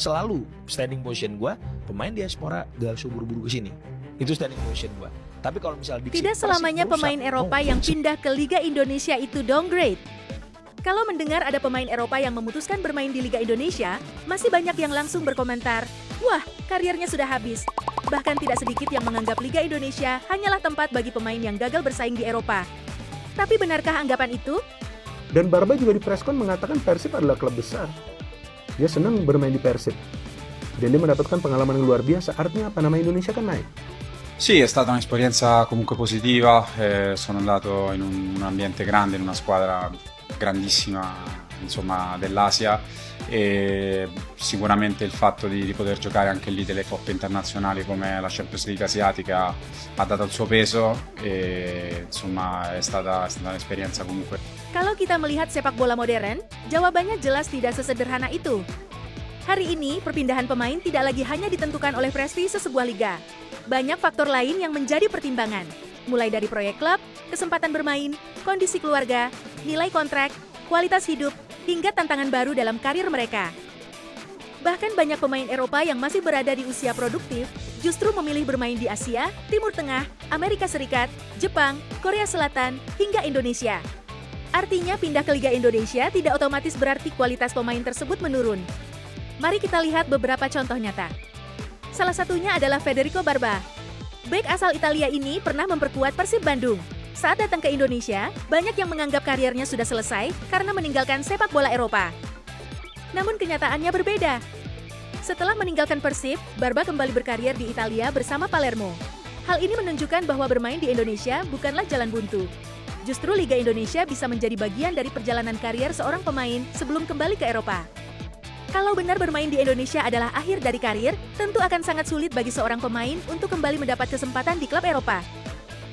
selalu standing position gue, pemain diaspora gak usah buru-buru ke sini. Itu standing position gue. Tapi kalau misalnya tidak selamanya pemain Eropa yang pindah ke Liga Indonesia itu downgrade. Kalau mendengar ada pemain Eropa yang memutuskan bermain di Liga Indonesia, masih banyak yang langsung berkomentar, wah, karirnya sudah habis. Bahkan tidak sedikit yang menganggap Liga Indonesia hanyalah tempat bagi pemain yang gagal bersaing di Eropa. Tapi benarkah anggapan itu? Dan Barba juga di preskon mengatakan Persib adalah klub besar. Dia senang bermain di Persib. Dan dia mendapatkan pengalaman yang luar biasa. Artinya apa? Nama Indonesia kan naik. Sì, è stata un'esperienza comunque positiva, sono andato in un ambiente grande, in una squadra grandissima, insomma, dell'Asia, e sicuramente il fatto di poter giocare anche lì delle coppe internazionali come la Champions League asiatica ha dato il suo peso e insomma è stata un'esperienza comunque. Kalau kita melihat sepak bola modern, jawabannya jelas tidak sesederhana itu. Hari ini, perpindahan pemain tidak lagi hanya ditentukan oleh prestise sebuah liga. Banyak faktor lain yang menjadi pertimbangan, mulai dari proyek klub, kesempatan bermain, kondisi keluarga, nilai kontrak, kualitas hidup, hingga tantangan baru dalam karir mereka. Bahkan banyak pemain Eropa yang masih berada di usia produktif, justru memilih bermain di Asia, Timur Tengah, Amerika Serikat, Jepang, Korea Selatan, hingga Indonesia. Artinya pindah ke Liga Indonesia tidak otomatis berarti kualitas pemain tersebut menurun. Mari kita lihat beberapa contoh nyata. Salah satunya adalah Federico Barba. Bek asal Italia ini pernah memperkuat Persib Bandung. Saat datang ke Indonesia, banyak yang menganggap karirnya sudah selesai karena meninggalkan sepak bola Eropa. Namun kenyataannya berbeda. Setelah meninggalkan Persib, Barba kembali berkarir di Italia bersama Palermo. Hal ini menunjukkan bahwa bermain di Indonesia bukanlah jalan buntu. Justru Liga Indonesia bisa menjadi bagian dari perjalanan karier seorang pemain sebelum kembali ke Eropa. Kalau benar bermain di Indonesia adalah akhir dari karir, tentu akan sangat sulit bagi seorang pemain untuk kembali mendapat kesempatan di klub Eropa.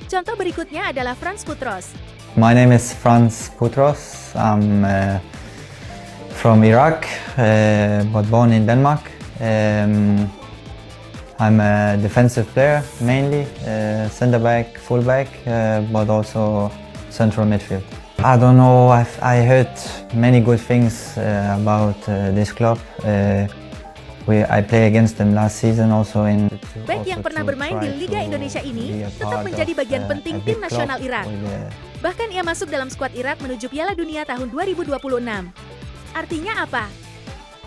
Contoh berikutnya adalah Frans Putros. My name is Frans Putros. I'm from Iraq, but born in Denmark. I'm a defensive player mainly, center back, full back, but also central midfield. I don't know, I heard many good things about this club. I play against them last season also in. Bek yang pernah bermain di Liga Indonesia ini tetap menjadi bagian penting tim nasional Irak. Bahkan ia masuk dalam skuad Irak menuju Piala Dunia tahun 2026. Artinya apa?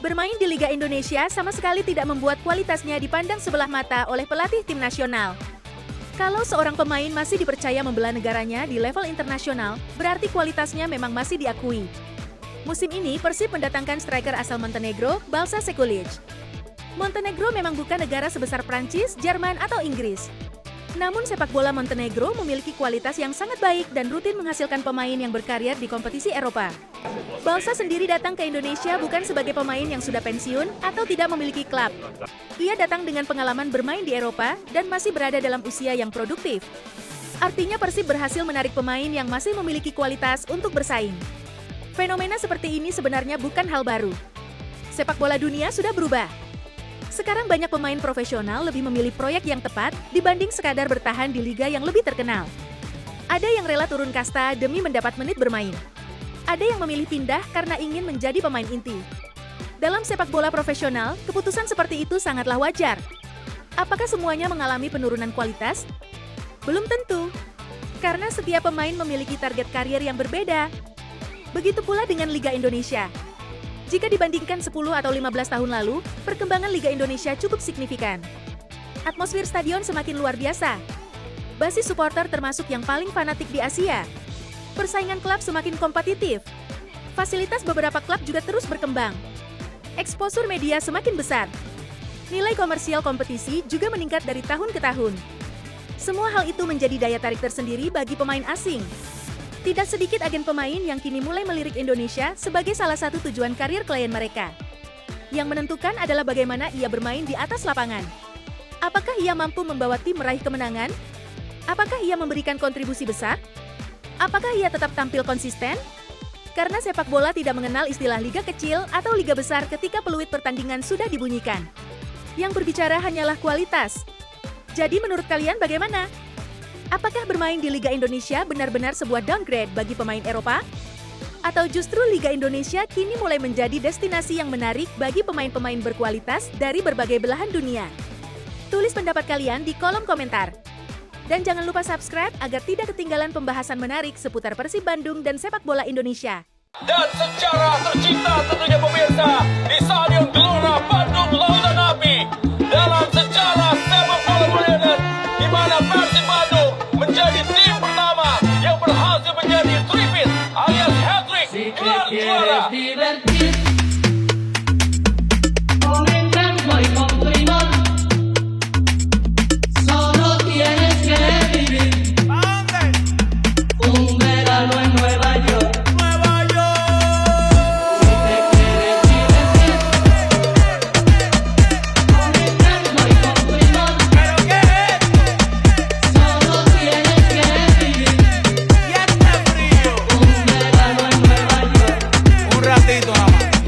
Bermain di Liga Indonesia sama sekali tidak membuat kualitasnya dipandang sebelah mata oleh pelatih tim nasional. Kalau seorang pemain masih dipercaya membela negaranya di level internasional, berarti kualitasnya memang masih diakui. Musim ini, Persib mendatangkan striker asal Montenegro, Balša Sekulic. Montenegro memang bukan negara sebesar Prancis, Jerman, atau Inggris. Namun sepak bola Montenegro memiliki kualitas yang sangat baik dan rutin menghasilkan pemain yang berkarir di kompetisi Eropa. Balša sendiri datang ke Indonesia bukan sebagai pemain yang sudah pensiun atau tidak memiliki klub. Ia datang dengan pengalaman bermain di Eropa dan masih berada dalam usia yang produktif. Artinya Persib berhasil menarik pemain yang masih memiliki kualitas untuk bersaing. Fenomena seperti ini sebenarnya bukan hal baru. Sepak bola dunia sudah berubah. Sekarang banyak pemain profesional lebih memilih proyek yang tepat dibanding sekadar bertahan di liga yang lebih terkenal. Ada yang rela turun kasta demi mendapat menit bermain. Ada yang memilih pindah karena ingin menjadi pemain inti. Dalam sepak bola profesional, keputusan seperti itu sangatlah wajar. Apakah semuanya mengalami penurunan kualitas? Belum tentu. Karena setiap pemain memiliki target karier yang berbeda. Begitu pula dengan Liga Indonesia. Jika dibandingkan 10 atau 15 tahun lalu, perkembangan Liga Indonesia cukup signifikan. Atmosfer stadion semakin luar biasa. Basis supporter termasuk yang paling fanatik di Asia. Persaingan klub semakin kompetitif. Fasilitas beberapa klub juga terus berkembang. Eksposur media semakin besar. Nilai komersial kompetisi juga meningkat dari tahun ke tahun. Semua hal itu menjadi daya tarik tersendiri bagi pemain asing. Tidak sedikit agen pemain yang kini mulai melirik Indonesia sebagai salah satu tujuan karir klien mereka. Yang menentukan adalah bagaimana ia bermain di atas lapangan. Apakah ia mampu membawa tim meraih kemenangan? Apakah ia memberikan kontribusi besar? Apakah ia tetap tampil konsisten? Karena sepak bola tidak mengenal istilah liga kecil atau liga besar ketika peluit pertandingan sudah dibunyikan. Yang berbicara hanyalah kualitas. Jadi menurut kalian bagaimana? Apakah bermain di Liga Indonesia benar-benar sebuah downgrade bagi pemain Eropa? Atau justru Liga Indonesia kini mulai menjadi destinasi yang menarik bagi pemain-pemain berkualitas dari berbagai belahan dunia? Tulis pendapat kalian di kolom komentar. Dan jangan lupa subscribe agar tidak ketinggalan pembahasan menarik seputar Persib Bandung dan sepak bola Indonesia. Dan secara tercipta tentunya pemirsa di Stadion Gelora Bandung Lautan Api dalam sejarah sepak bola modern di mana Persib Bandung menjadi tim pertama yang berhasil menjadi three-peat alias hat-trick gelar juara. Un ratito nada más.